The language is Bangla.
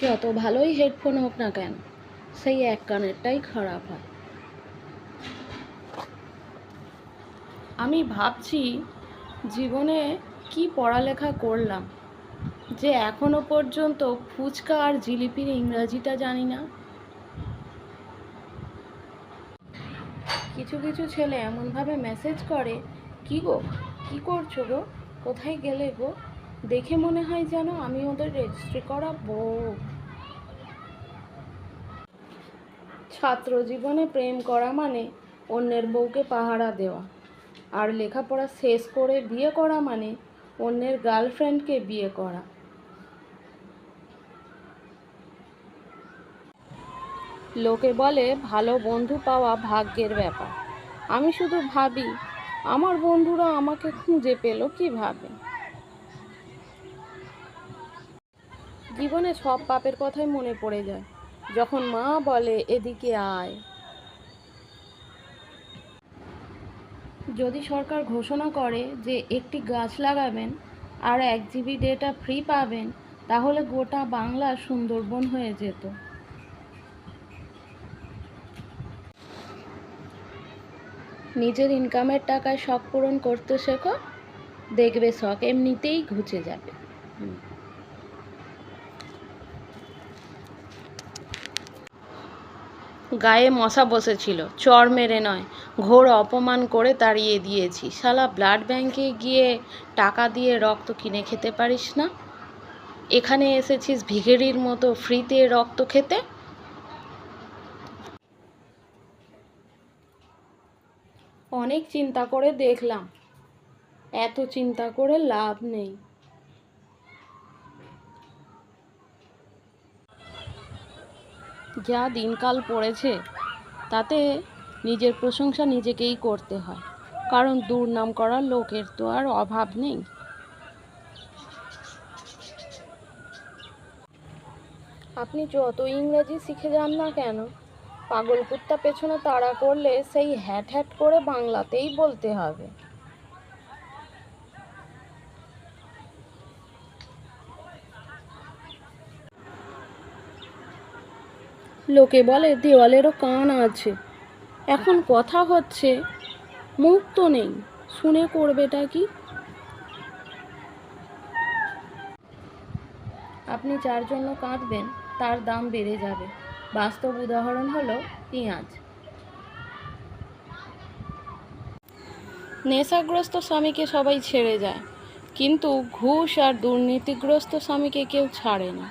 যত ভালোই হেডফোন হোক না কেন, সেই এক কানেরটাই খারাপ হয়। আমি ভাবছি জীবনে কি পড়ালেখা করলাম যে এখনো পর্যন্ত ফুচকা আর জিলিপির ইংরাজিটা জানি না। কিছু কিছু ছেলে এমনভাবে মেসেজ করে, কি গো, কি করছো গো, কোথায় গেলে গো, দেখে মনে হয় যেন আমি ওদের রেজিস্ট্রি করা বউ। ছাত্র জীবনে প্রেম করা মানে অন্যের বউকে পাহারা দেওয়া, আর লেখাপড়া শেষ করে বিয়ে করা মানে অন্যের গার্লফ্রেন্ডকে বিয়ে করা। লোকে বলে ভালো বন্ধু পাওয়া ভাগ্যের ব্যাপার। আমি শুধু ভাবি, আমার বন্ধুরা আমাকে খুঁজে পেল কিভাবে। জীবনে সব পাপের কথাই মনে পড়ে যায় যখন মা বলে এদিকে আয়। যদি সরকার ঘোষণা করে যে একটি গাছ লাগাবেন আর 1 GB ডেটা ফ্রি পাবেন, তাহলে গোটা বাংলা সুন্দরবন হয়ে যেত। নিজের ইনকামের টাকায় শখ পূরণ করতে শেখো, দেখবে শখ এমনিতেই ঘুচে যাবে। গায়ে মশা বসেছিল, চর মেরে নয়, ঘোর অপমান করে তাড়িয়ে দিয়েছি। শালা ব্লাড ব্যাংকে গিয়ে টাকা দিয়ে রক্ত কিনে খেতে পারিস না, এখানে এসেছিস ভিখারির মতো ফ্রিতে রক্ত খেতে। অনেক চিন্তা করে দেখলাম, এত চিন্তা করে লাভ নেই। যা দিনকাল পড়েছে তাতে নিজের প্রশংসা নিজেকেই করতে হয়, কারণ দুর্নাম করার লোকের তো আর অভাব নেই। আপনি যত ইংরেজি শিখে যান না কেন, পাগল কুত্তা পেছনে তাড়া করলে সেই হ্যাট হ্যাট করে বাংলাতেই বলতে হবে। লোকে বলে দেওয়ালেরও কান আছে। এখন কথা হচ্ছে, মুখ তো নেই, শুনে করবেটা কি? আপনি যার জন্য কাঁদবেন তার দাম বেড়ে যাবে। বাস্তব উদাহরণ হলো পেঁয়াজ। নেশাগ্রস্ত স্বামীকে সবাই ছেড়ে যায়, কিন্তু ঘুষ আর দুর্নীতিগ্রস্ত স্বামীকে কেউ ছাড়ে না।